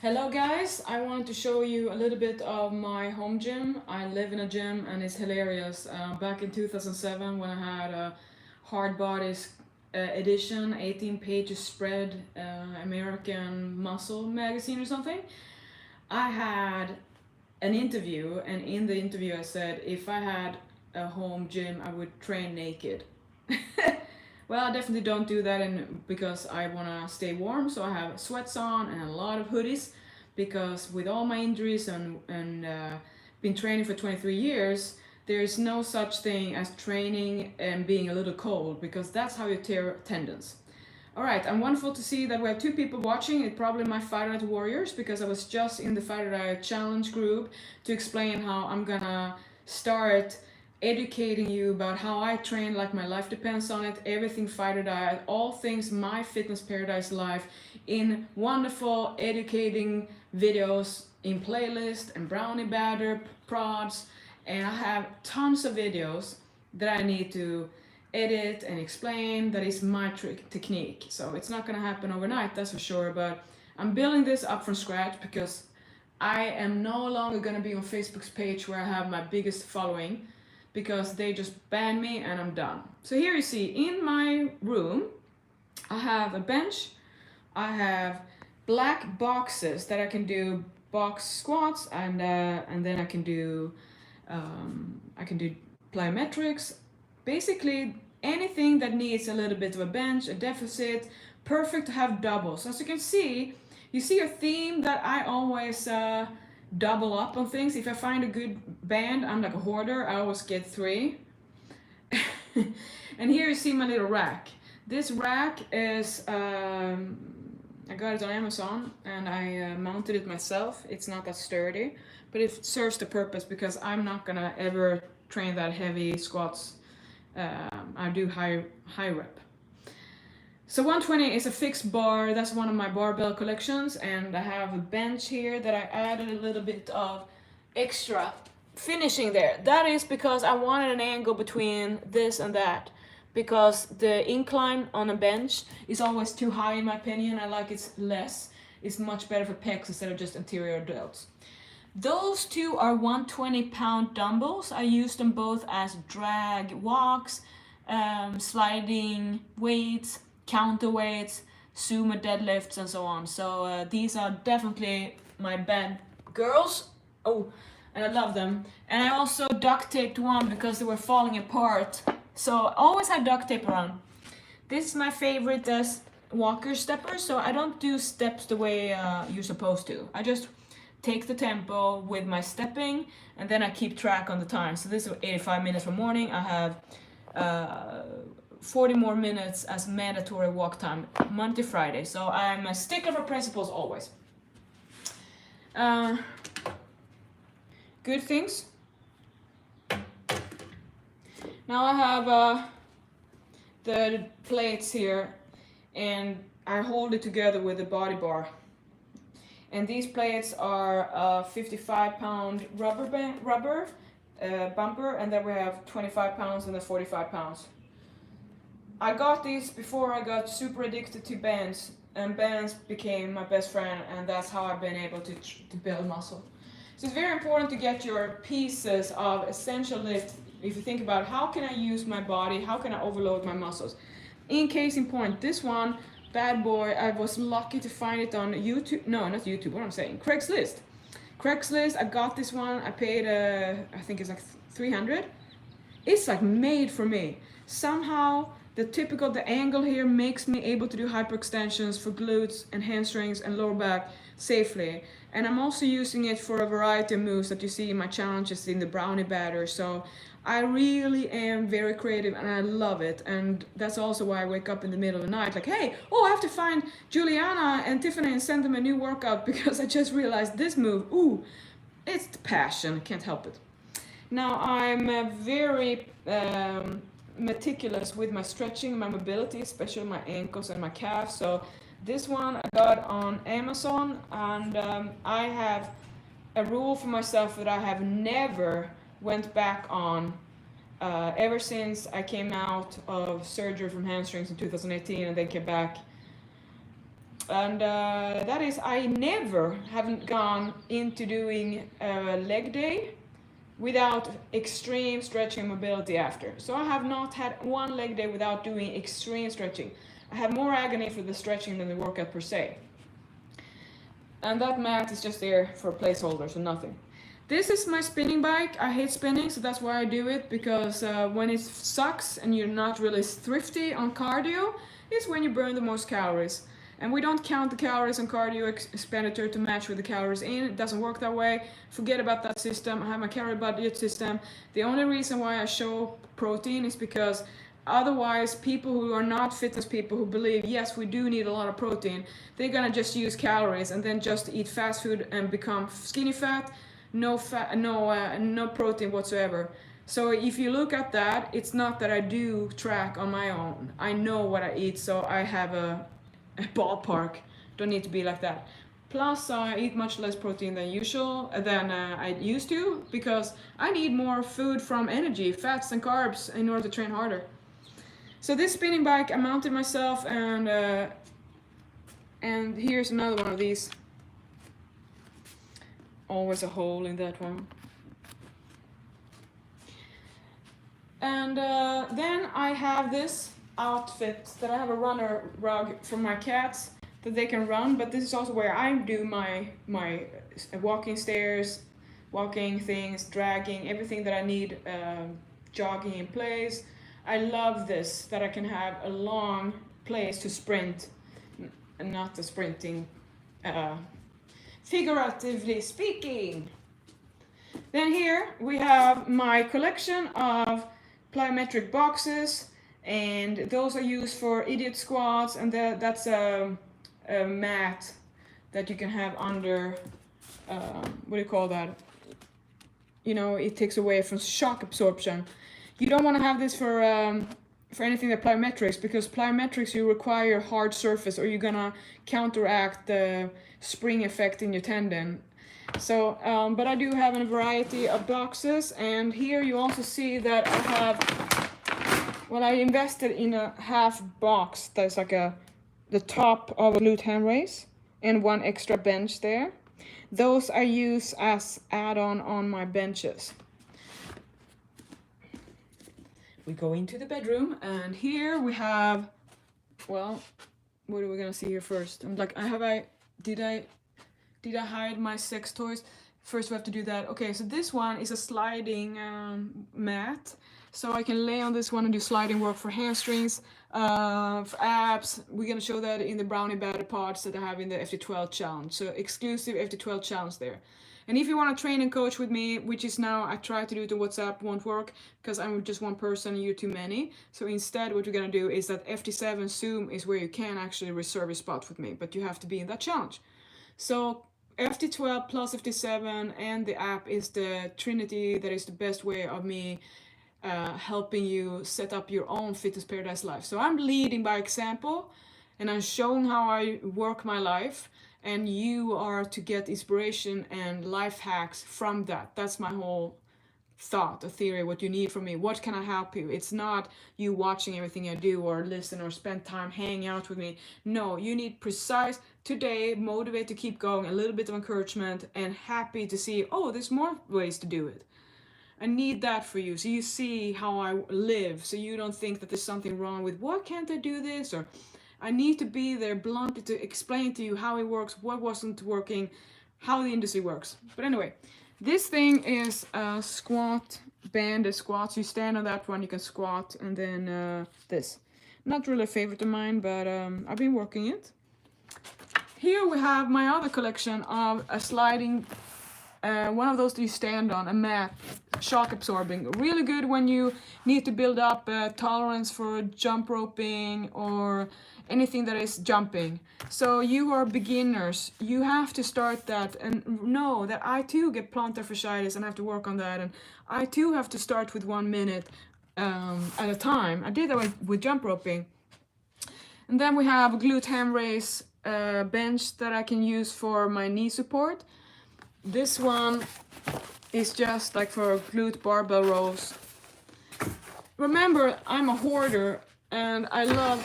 Hello guys, I wanted to show you a little bit of my home gym. I live in a gym and it's hilarious. Back in 2007 when I had a Hard Bodies edition, 18 pages spread, American Muscle magazine or something, I had an interview, and in the interview I said if I had a home gym I would train naked. Well, I definitely don't do that because I want to stay warm, so I have sweats on and a lot of hoodies because with all my injuries and been training for 23 years, there's no such thing as training and being a little cold because that's how you tear tendons. All right, I'm wonderful to see that we have two people watching. It's probably my Fighterdiet warriors because I was just in the Fighterdiet challenge group to explain how I'm gonna start educating you about how I train like my life depends on it, everything Fighterdiet, all things my fitness paradise life in wonderful educating videos in playlist and brownie batter prods, and I have tons of videos that I need to edit and explain. That is my technique, so it's not gonna happen overnight, that's for sure, but I'm building this up from scratch because I am no longer gonna be on Facebook's page where I have my biggest following because they just banned me and I'm done. So here you see in my room I have a bench, I have black boxes that I can do box squats and then I can do plyometrics, basically anything that needs a little bit of a bench, a deficit, perfect to have doubles. As you can see, you see a theme that I always double up on things. If I find a good band, I'm like a hoarder, I always get 3. And here you see my little rack. This rack is, I got it on Amazon and I mounted it myself. It's not that sturdy, but it serves the purpose because I'm not gonna ever train that heavy squats. I do high rep. So 120 is a fixed bar, that's one of my barbell collections, and I have a bench here that I added a little bit of extra finishing there. That is because I wanted an angle between this and that, because the incline on a bench is always too high in my opinion. I like it's less. It's much better for pecs instead of just anterior delts. Those two are 120-pound dumbbells. I use them both as drag walks, sliding weights, counterweights, sumo deadlifts, and so on. So these are definitely my band girls. Oh, and I love them. And I also duct taped one because they were falling apart. So I always have duct tape around. This is my favorite walker stepper. So I don't do steps the way you're supposed to. I just take the tempo with my stepping and then I keep track on the time. So this is 85 minutes for morning. I have 40 more minutes as mandatory walk time, Monday to Friday. So I'm a stickler for principles always. Good things. Now I have the plates here and I hold it together with a body bar. And these plates are 55-pound rubber bumper, and then we have 25 pounds and then 45 pounds. I got these before I got super addicted to bands, and bands became my best friend, and that's how I've been able to build muscle. So it's very important to get your pieces of essential lift. If you think about how can I use my body, how can I overload my muscles. In case in point, this one, bad boy, I was lucky to find it on YouTube. No, not YouTube, what am I saying? Craigslist. Craigslist, I got this one, I paid, I think it's like 300. It's like made for me. Somehow, the angle here makes me able to do hyperextensions for glutes and hamstrings and lower back safely. And I'm also using it for a variety of moves that you see in my challenges in the brownie batter. So I really am very creative and I love it. And that's also why I wake up in the middle of the night like, hey, I have to find Juliana and Tiffany and send them a new workout because I just realized this move. Ooh, it's the passion, I can't help it. Now I'm very meticulous with my stretching, my mobility, especially my ankles and my calves. So this one I got on Amazon, and I have a rule for myself that I have never went back on ever since I came out of surgery from hamstrings in 2018 and then came back And that is, I never haven't gone into doing a leg day without extreme stretching and mobility after. So I have not had one leg day without doing extreme stretching. I have more agony for the stretching than the workout per se. And that mat is just there for placeholders and nothing. This is my spinning bike. I hate spinning, so that's why I do it, because when it sucks and you're not really thrifty on cardio, is when you burn the most calories. And we don't count the calories on cardio expenditure to match with the calories in. It doesn't work that way. Forget about that system. I have my calorie budget system. The only reason why I show protein is because otherwise people who are not fitness people who believe, yes, we do need a lot of protein, they're gonna just use calories and then just eat fast food and become skinny fat. No fat, no protein whatsoever. So if you look at that, it's not that I do track on my own. I know what I eat, so I have a ballpark. Don't need to be like that. Plus, I eat much less protein than usual, than I used to, because I need more food from energy, fats and carbs, in order to train harder. So this spinning bike, I mounted myself, and here's another one of these. Always a hole in that one. And then I have this outfit that I have a runner rug for my cats that they can run, but this is also where I do my walking stairs, walking things, dragging, everything that I need, jogging in place. I love this, that I can have a long place to sprint, and not the sprinting, figuratively speaking. Then here we have my collection of plyometric boxes, and those are used for idiot squats, and that's a mat that you can have under, what do you call that? You know, it takes away from shock absorption. You don't want to have this for anything that plyometrics, because plyometrics you require hard surface, or you're gonna counteract the spring effect in your tendon. So, but I do have a variety of boxes, and here you also see that I have, well, I invested in a half box that's like the top of a glute ham raise, and one extra bench there. Those I use as add-on on my benches. We go into the bedroom, and here we have, well, what are we gonna see here first? I'm like, did I hide my sex toys? First we have to do that. Okay, so this one is a sliding mat. So I can lay on this one and do sliding work for hamstrings, for abs. We're gonna show that in the brownie batter pods that I have in the FT12 challenge. So exclusive FT12 challenge there. And if you want to train and coach with me, which is now, I try to do it on WhatsApp, won't work because I'm just one person and you're too many. So instead what we're gonna do is that FT7 Zoom is where you can actually reserve a spot with me, but you have to be in that challenge. So FT12 plus FT7 and the app is the trinity that is the best way of me helping you set up your own fitness paradise life. So I'm leading by example, and I'm showing how I work my life, and you are to get inspiration and life hacks from that. That's my whole thought, a theory, what you need from me. What can I help you? It's not you watching everything I do or listen or spend time hanging out with me. No, you need precise, today, motivate to keep going, a little bit of encouragement, and happy to see, oh, there's more ways to do it. I need that for you, so you see how I live, so you don't think that there's something wrong with, why can't I do this? Or I need to be there bluntly to explain to you how it works, what wasn't working, how the industry works. But anyway, this thing is a squat, banded squats. You stand on that one, you can squat, and then this. Not really a favorite of mine, but I've been working it. Here we have my other collection of a sliding, one of those that you stand on, a mat, shock absorbing. Really good when you need to build up tolerance for jump roping or anything that is jumping. So you are beginners, you have to start that and know that I too get plantar fasciitis and have to work on that, and I too have to start with 1 minute at a time. I did that with jump roping. And then we have a glute ham raise bench that I can use for my knee support. This one is just like for glute barbell rows. Remember, I'm a hoarder and I love...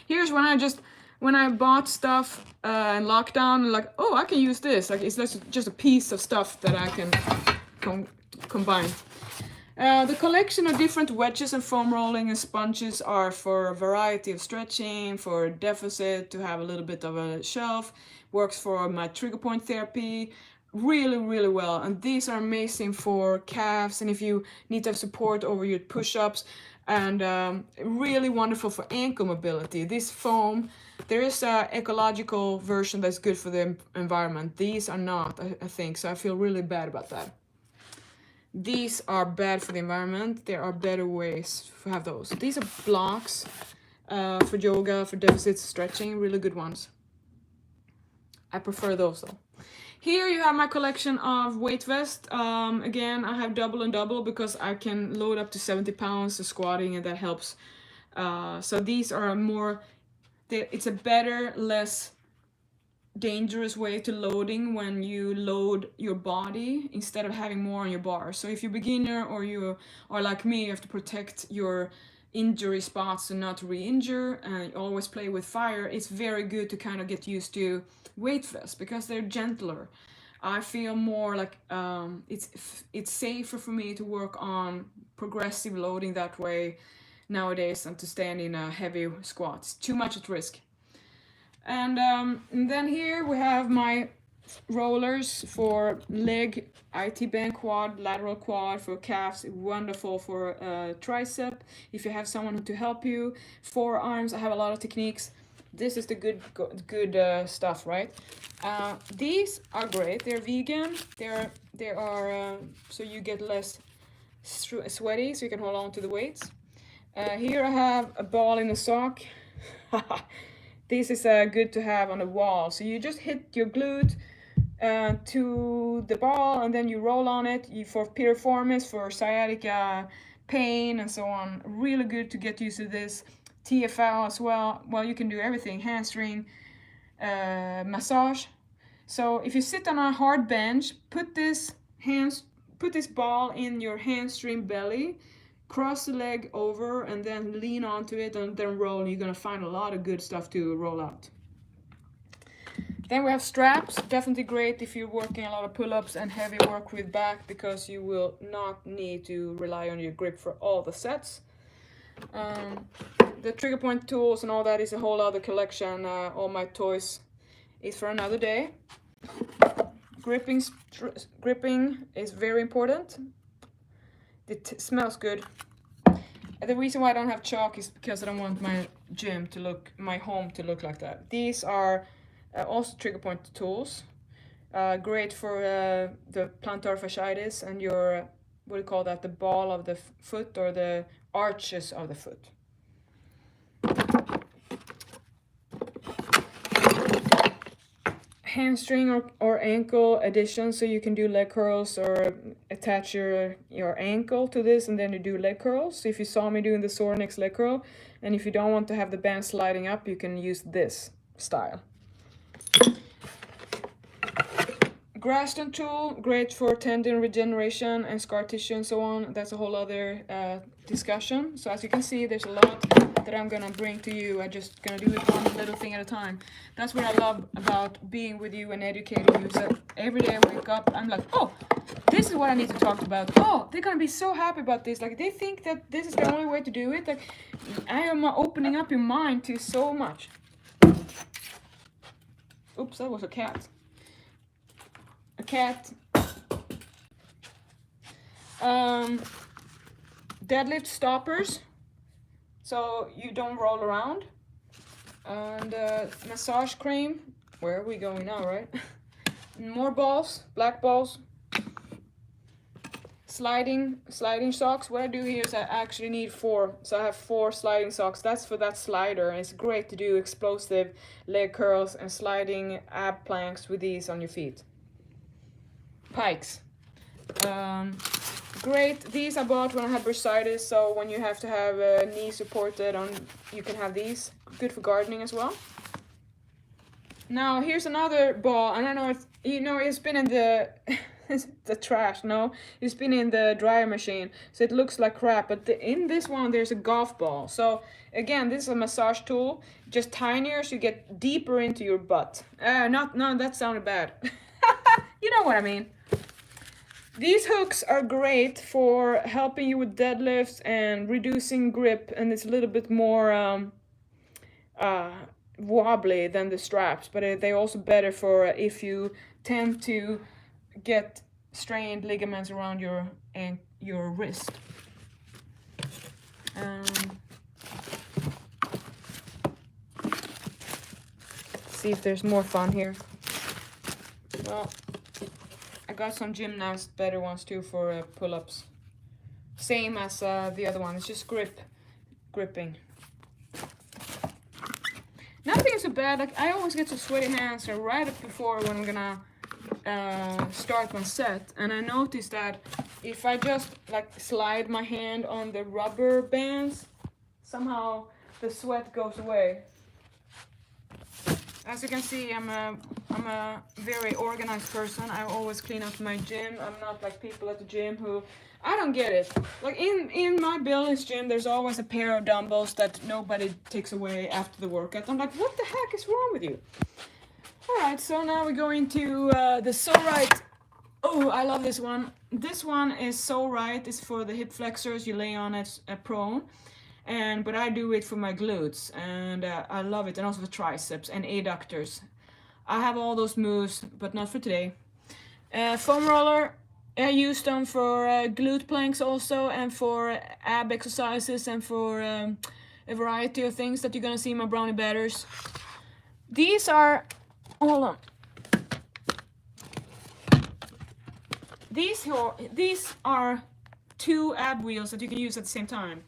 Here's when I just when I bought stuff in lockdown, like, oh, I can use this. Like, it's just a piece of stuff that I can combine. The collection of different wedges and foam rolling and sponges are for a variety of stretching, for deficit, to have a little bit of a shelf. Works for my trigger point therapy really, really well. And these are amazing for calves and if you need to have support over your push-ups, and really wonderful for ankle mobility. This foam, there is an ecological version that's good for the environment. These are not, I think, so I feel really bad about that. These are bad for the environment. There are better ways to have those. These are blocks for yoga, for deficit stretching, really good ones. I prefer those though. Here you have my collection of weight vest. Again, I have double and double because I can load up to 70 pounds to squatting, and that helps. So these are more, it's a better, less dangerous way to loading when you load your body instead of having more on your bar. So if you're a beginner or you are like me, you have to protect your injury spots and not re-injure, and always play with fire. It's very good to kind of get used to weight vests because they're gentler. I feel more like it's safer for me to work on progressive loading that way nowadays than to stand in a heavy squats. Too much at risk. And then here we have my rollers for leg, IT band quad, lateral quad for calves, wonderful for tricep if you have someone to help you. Forearms, I have a lot of techniques. This is the good stuff, right? These are great. They're vegan. They are so you get less sweaty, so you can hold on to the weights. Here I have a ball in a sock. This is good to have on the wall. So you just hit your glute to the ball, and then you roll on it. For piriformis, for sciatica pain, and so on. Really good to get used to this. TFL as well. Well, you can do everything. Hamstring massage. So if you sit on a hard bench, put this ball in your hamstring belly. Cross the leg over and then lean onto it and then roll. You're gonna find a lot of good stuff to roll out. Then we have straps, definitely great if you're working a lot of pull-ups and heavy work with back, because you will not need to rely on your grip for all the sets. The trigger point tools and all that is a whole other collection. All my toys is for another day. Gripping is very important. It smells good. And the reason why I don't have chalk is because I don't want my home to look like that. These are also trigger point tools. Great for the plantar fasciitis and your, what do you call that, the ball of the foot or the arches of the foot. Hamstring or ankle addition, so you can do leg curls or attach your ankle to this and then you do leg curls. So if you saw me doing the sore next leg curl, and if you don't want to have the band sliding up, you can use this style. Grafton tool, great for tendon regeneration and scar tissue and so on. That's a whole other discussion. So as you can see, there's a lot that I'm gonna bring to you. I'm just gonna do it one little thing at a time. That's what I love about being with you and educating you. So every day I wake up, I'm like, oh, this is what I need to talk about. Oh, they're gonna be so happy about this. Like, they think that this is the only way to do it. Like, I am opening up your mind to so much. Oops, that was a cat. A cat. Deadlift stoppers, so you don't roll around. And massage cream. Where are we going now, right? More balls, black balls. Sliding socks. What I do here is I actually need 4. So I have 4 sliding socks. That's for that slider, and it's great to do explosive leg curls and sliding ab planks with these on your feet. Pikes. Great. These I bought when I had bursitis, so when you have to have a knee supported on, you can have these. Good for gardening as well. Now here's another ball, and I know it's been in the the trash. No, it's been in the dryer machine, so it looks like crap. But in this one, there's a golf ball. So again, this is a massage tool, just tinier, so you get deeper into your butt. No, that sounded bad. You know what I mean. These hooks are great for helping you with deadlifts and reducing grip, and it's a little bit more wobbly than the straps, but they're also better for if you tend to get strained ligaments around your wrist. See if there's more fun here. Well, I got some gymnast better ones too for pull-ups. Same as the other one. It's just gripping. Nothing so bad. Like I always get to sweaty hands right up before when I'm gonna start my set, and I noticed that if I just like slide my hand on the rubber bands, somehow the sweat goes away. As you can see, I'm a very organized person. I always clean up my gym. I'm not like people at the gym who, I don't get it. Like in my Billings gym, there's always a pair of dumbbells that nobody takes away after the workout. I'm like, what the heck is wrong with you? All right, so now we go into the So Right. Oh, I love this one. This one is So Right. It's for the hip flexors. You lay on it prone. But I do it for my glutes, and I love it, and also for triceps and adductors. I have all those moves, but not for today. Foam roller, I use them for glute planks also, and for ab exercises, and for a variety of things that you're gonna see in my brownie batters. These are, hold on. These are 2 ab wheels that you can use at the same time.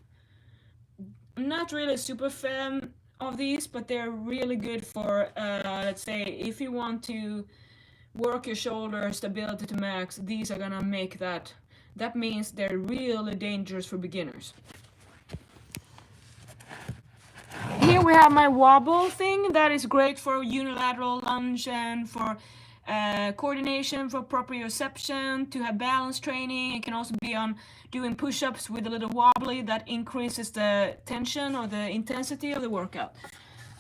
I'm not really a super fan of these, but they're really good for, let's say, if you want to work your shoulder stability to max, these are gonna make that. That means they're really dangerous for beginners. Here we have my wobble thing that is great for unilateral lunge and for coordination, for proprioception, to have balance training. It can also be on doing push-ups with a little wobbly that increases the tension or the intensity of the workout.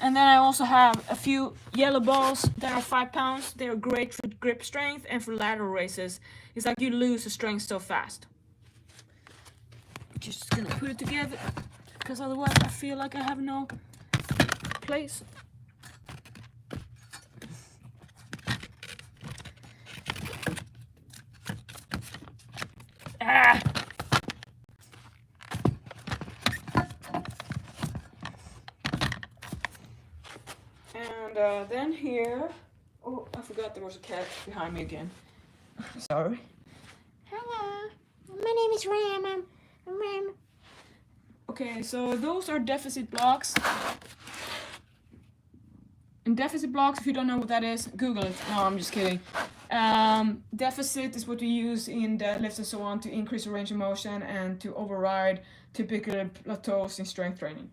And then I also have a few yellow balls that are 5 pounds. They're great for grip strength and for lateral raises. It's like you lose the strength so fast. Just gonna put it together, because otherwise I feel like I have no place. Ah! And then here, oh, I forgot there was a cat behind me again. Sorry. Hello, my name is Ram. I'm Ram. Okay, so those are deficit blocks. And deficit blocks, if you don't know what that is, Google it. No, I'm just kidding. Deficit is what you use in deadlifts and so on to increase your range of motion and to override typical plateaus in strength training.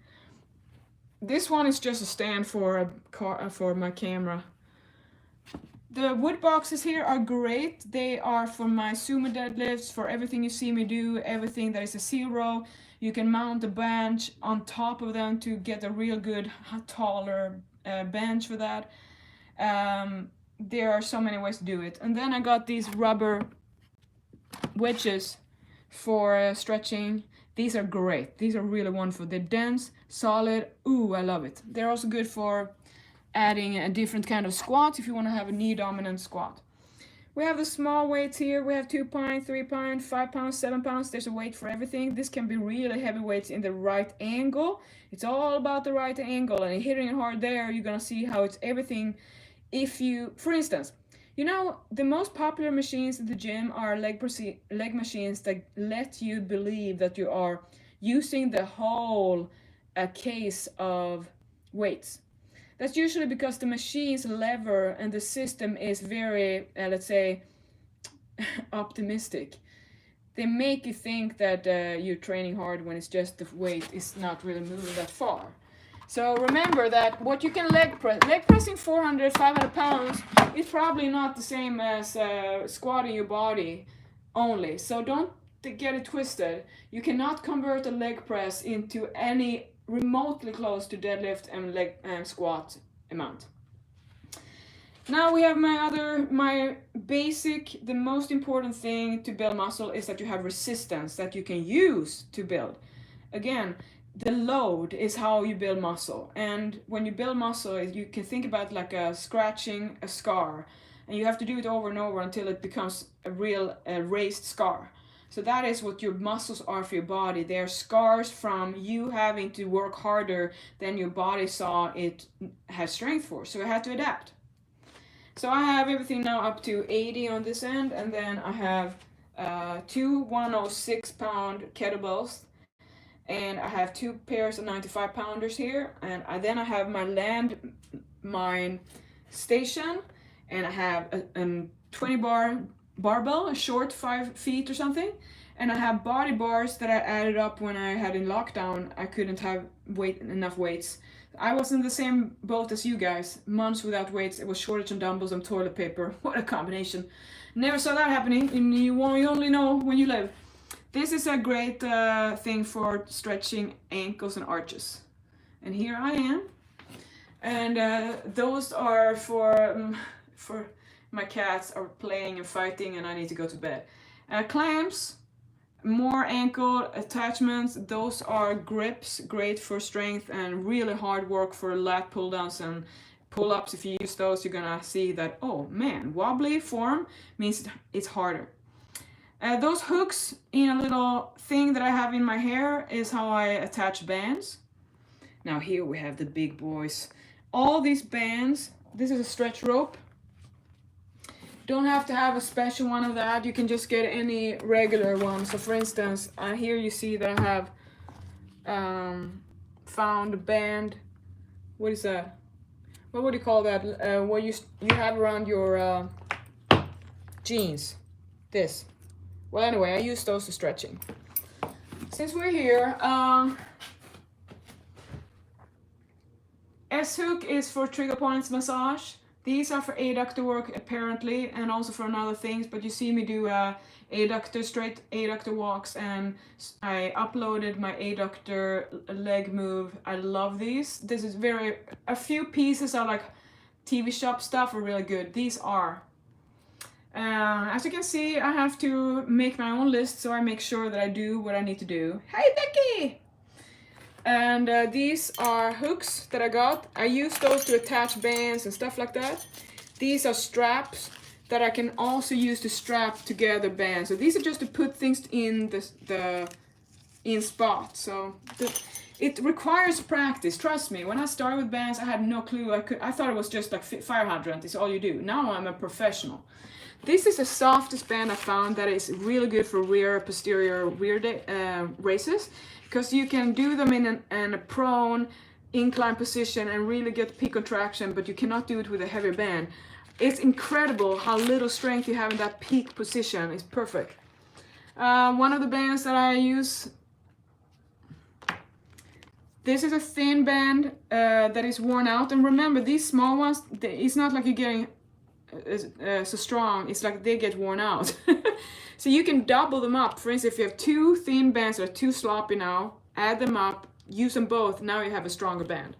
This one is just a stand for my camera. The wood boxes here are great. They are for my sumo deadlifts, for everything you see me do, everything that is a 0. You can mount a bench on top of them to get a real good, taller bench for that. There are so many ways to do it. And then I got these rubber wedges for stretching. These are great. These are really wonderful. They're dense, solid. Ooh, I love it. They're also good for adding a different kind of squat if you want to have a knee dominant squat. We have the small weights here. We have 2 pounds, 3 pounds, 5 pounds, 7 pounds. There's a weight for everything. This can be really heavy weights in the right angle. It's all about the right angle, and hitting it hard there, you're gonna see how it's everything. If you, for instance, you know, the most popular machines at the gym are leg machines that let you believe that you are using the whole case of weights. That's usually because the machine's lever and the system is very, let's say, optimistic. They make you think that you're training hard when it's just the weight is not really moving that far. So remember that what you can leg pressing 400, 500 pounds is probably not the same as squatting your body only. So don't get it twisted. You cannot convert a leg press into any remotely close to deadlift and leg and squat amount. Now we have my basic, the most important thing to build muscle is that you have resistance that you can use to build. Again, the load is how you build muscle. And when you build muscle, you can think about like scratching a scar. And you have to do it over and over until it becomes a real raised scar. So that is what your muscles are for your body. They are scars from you having to work harder than your body saw it has strength for. So I had to adapt. So I have everything now up to 80 on this end, and then I have two 106-pound kettlebells, and I have two pairs of 95-pounders here, and then I have my landmine station, and I have a 20-bar barbell, a short 5 feet or something, and I have body bars that I added up when I had in lockdown. I couldn't have enough weights. I was in the same boat as you guys, months without weights. It was shortage on dumbbells and toilet paper. What a combination. Never saw that happening, and you only know when you live. This is a great thing for stretching ankles and arches. And here I am. And those are for my cats are playing and fighting, and I need to go to bed. Clamps, more ankle attachments. Those are grips, great for strength and really hard work for lat pull downs and pull ups. If you use those, you're gonna see that, oh man, wobbly form means it's harder. Those hooks in a little thing that I have in my hair is how I attach bands. Now here we have the big boys. All these bands, this is a stretch rope. Don't have to have a special one of that. You can just get any regular one. So for instance, here you see that I have found a band. What is that? What would you call that? What you have around your jeans. This. Well, anyway, I use those for stretching. Since we're here, S-hook is for trigger points massage. These are for adductor work apparently, and also for other things, but you see me do straight adductor walks, and I uploaded my adductor leg move. I love these. This is a few pieces are like TV shop stuff are really good. These are. As you can see, I have to make my own list, so I make sure that I do what I need to do. Hey Becky! And these are hooks that I got. I use those to attach bands and stuff like that. These are straps that I can also use to strap together bands. So these are just to put things in in spots. So it requires practice. Trust me. When I started with bands, I had no clue. I thought it was just like fire hydrant. It's all you do. Now I'm a professional. This is the softest band I found that is really good for rear posterior races, because you can do them in a prone incline position and really get peak contraction, but you cannot do it with a heavier band. It's incredible how little strength you have in that peak position. It's perfect. One of the bands that I use, this is a thin band that is worn out, and remember these small ones, it's not like you're getting so strong, it's like they get worn out. So you can double them up. For instance, if you have two thin bands that are too sloppy now, add them up, use them both, now you have a stronger band.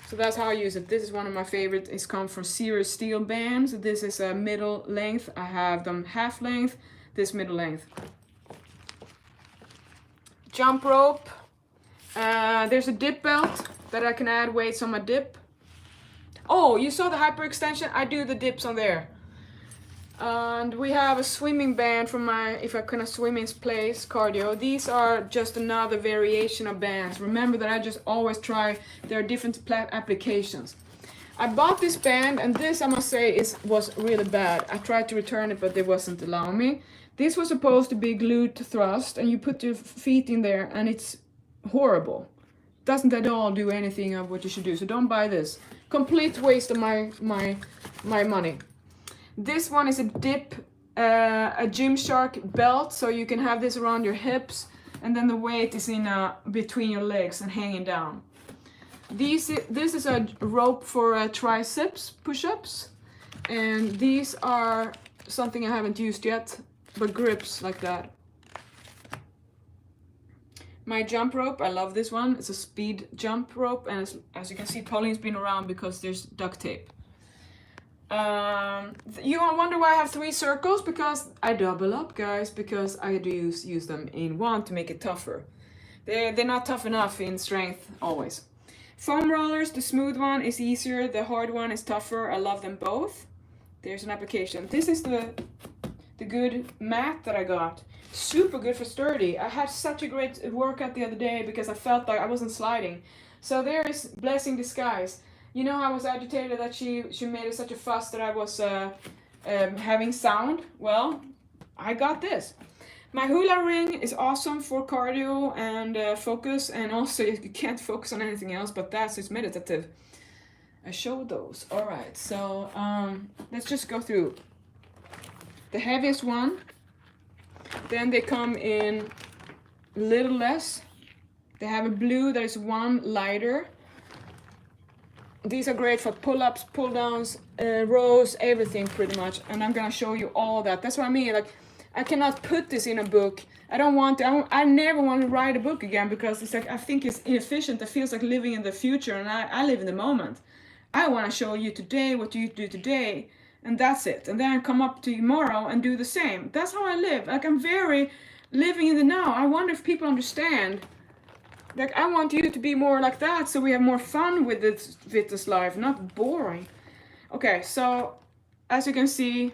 So that's how I use it. This is one of my favorites. It's come from Serious Steel bands. This is a middle length. I have them half length, this middle length. Jump rope. There's a dip belt that I can add weights on my dip. Oh, you saw the hyperextension? I do the dips on there. And we have a swimming band from my If I Couldn't Swim in Place cardio. These are just another variation of bands. Remember that I just always try, there are different applications. I bought this band, and this I must say was really bad. I tried to return it, but they wasn't allowing me. This was supposed to be glued to thrust, and you put your feet in there, and it's horrible. Doesn't at all do anything of what you should do, so don't buy this. Complete waste of my money. This one is a dip, a Gymshark belt, so you can have this around your hips, and then the weight is in between your legs and hanging down. This is a rope for triceps push-ups, and these are something I haven't used yet, but grips like that. My jump rope, I love this one. It's a speed jump rope, and as you can see, Pauline's been around because there's duct tape. You wonder why I have 3 circles? Because I double up, guys, because I do use them in one to make it tougher. They're not tough enough in strength always. Foam rollers, the smooth one is easier, the hard one is tougher. I love them both. There's an application. This is the good mat that I got. Super good for sturdy. I had such a great workout the other day because I felt like I wasn't sliding. So there is blessing disguise. You know, I was agitated that she made such a fuss that I was having sound. Well, I got this. My hula ring is awesome for cardio and focus, and also you can't focus on anything else, but that's just meditative. I showed those. All right, so let's just go through. The heaviest one, then they come in a little less. They have a blue that is 1 lighter. These are great for pull-ups, pull-downs, rows, everything pretty much, and I'm gonna show you all that. That's what I mean, like, I cannot put this in a book. I don't want to, I never want to write a book again because it's like, I think it's inefficient. It feels like living in the future, and I live in the moment. I want to show you today what you do today, and that's it. And then I come up to tomorrow and do the same. That's how I live. Like, I'm very living in the now. I wonder if people understand. Like, I want you to be more like that so we have more fun with this life, not boring. Okay, so as you can see,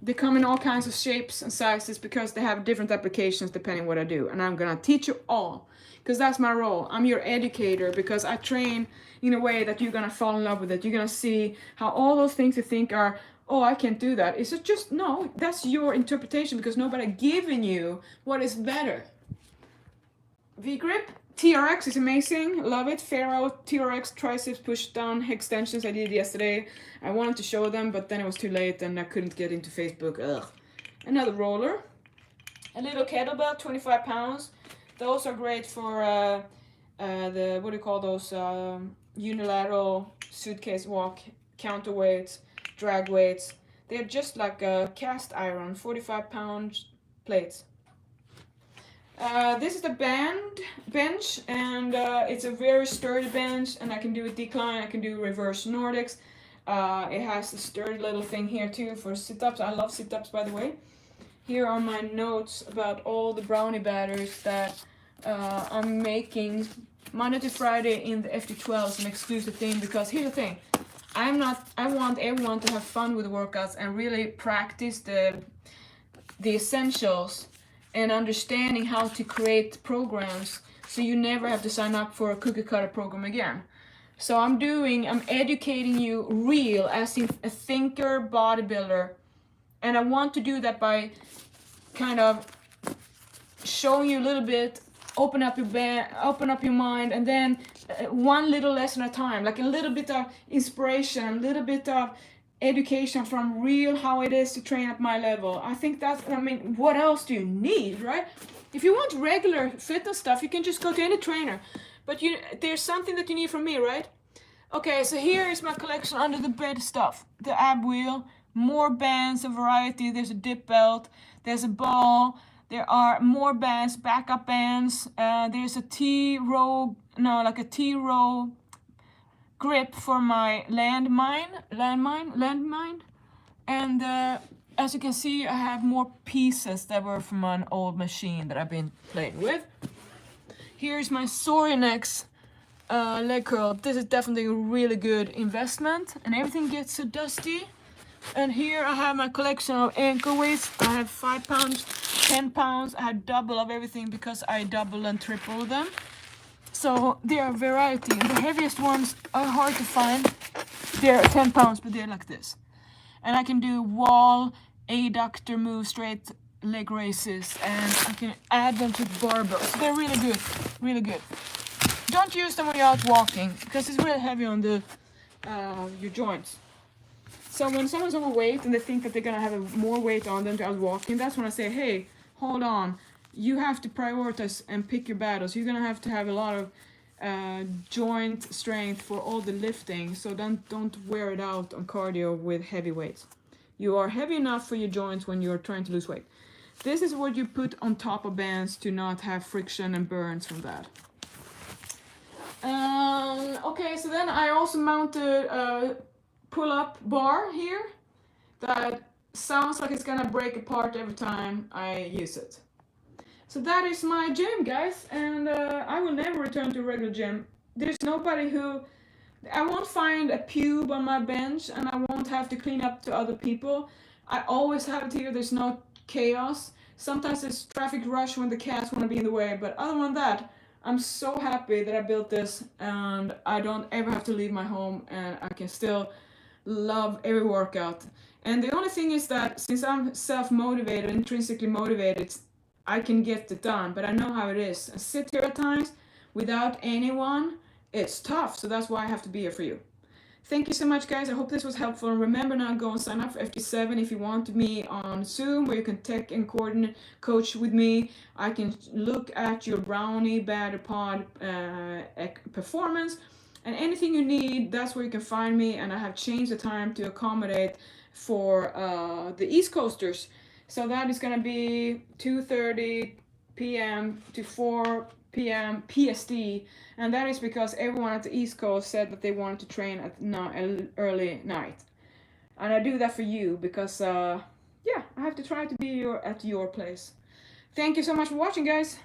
they come in all kinds of shapes and sizes because they have different applications depending what I do. And I'm gonna teach you all, because that's my role. I'm your educator because I train in a way that you're gonna fall in love with it. You're gonna see how all those things you think are, oh, I can't do that. It's just, no, that's your interpretation because nobody given you what is better. V-grip. TRX is amazing, love it. Pharaoh TRX triceps push down extensions I did yesterday. I wanted to show them, but then it was too late and I couldn't get into Facebook. Ugh. Another roller. A little kettlebell, 25 pounds. Those are great for the, what do you call those, unilateral suitcase walk, counterweights, drag weights. They're just like a cast iron, 45-pound plates. This is the bench, and it's a very sturdy bench, and I can do a decline, I can do reverse Nordics. It has a sturdy little thing here too for sit-ups. I love sit-ups, by the way. Here are my notes about all the brownie batters that I'm making Monday to Friday in the FT12 is an exclusive thing, because here's the thing. I want everyone to have fun with the workouts and really practice the essentials and understanding how to create programs so you never have to sign up for a cookie cutter program again. So I'm educating you real as in a thinker bodybuilder, and I want to do that by kind of showing you a little bit, open up your mind, and then one little lesson at a time, like a little bit of inspiration, a little bit of education from real how it is to train at my level. I think that's, I mean, what else do you need, right? If you want regular fitness stuff, you can just go to any trainer, but there's something that you need from me, right? Okay, so here is my collection under the bed stuff. The ab wheel, more bands, a variety. There's a dip belt, there's a ball, there are more bands, backup bands. There's a T-row grip for my landmine, and as you can see, I have more pieces that were from an old machine that I've been playing with. Here's my Sorinex leg curl. This is definitely a really good investment, and everything gets so dusty. And here I have my collection of ankle weights. I have 5 pounds, 10 pounds. I have double of everything because I double and triple them. So there are variety, and the heaviest ones are hard to find. They're 10 pounds, but they're like this. And I can do wall, adductor move, straight leg raises, and I can add them to barbells. So they're really good, really good. Don't use them when you're out walking, because it's really heavy on your joints. So when someone's overweight and they think that they're gonna have more weight on them to out walking, that's when I say, hey, hold on. You have to prioritize and pick your battles. You're gonna have to have a lot of joint strength for all the lifting, so don't wear it out on cardio with heavy weights. You are heavy enough for your joints when you're trying to lose weight. This is what you put on top of bands to not have friction and burns from that. Okay, so then I also mounted a pull-up bar here that sounds like it's gonna break apart every time I use it. So that is my gym, guys, and I will never return to a regular gym. There's nobody who... I won't find a pube on my bench, and I won't have to clean up to other people. I always have it here. There's no chaos. Sometimes there's traffic rush when the cats want to be in the way, but other than that, I'm so happy that I built this, and I don't ever have to leave my home, and I can still love every workout. And the only thing is that since I'm self-motivated, intrinsically motivated, I can get it done, but I know how it is. I sit here at times without anyone. It's tough, so that's why I have to be here for you. Thank you so much, guys. I hope this was helpful. And remember now, go and sign up for FT7 if you want me on Zoom, where you can tech and coordinate coach with me. I can look at your brownie batter pod performance, and anything you need, that's where you can find me. And I have changed the time to accommodate for the East Coasters. So that is going to be 2:30 p.m. to 4 p.m. PST, and that is because everyone at the East Coast said that they wanted to train at early night. And I do that for you because, yeah, I have to try to be at your place. Thank you so much for watching, guys.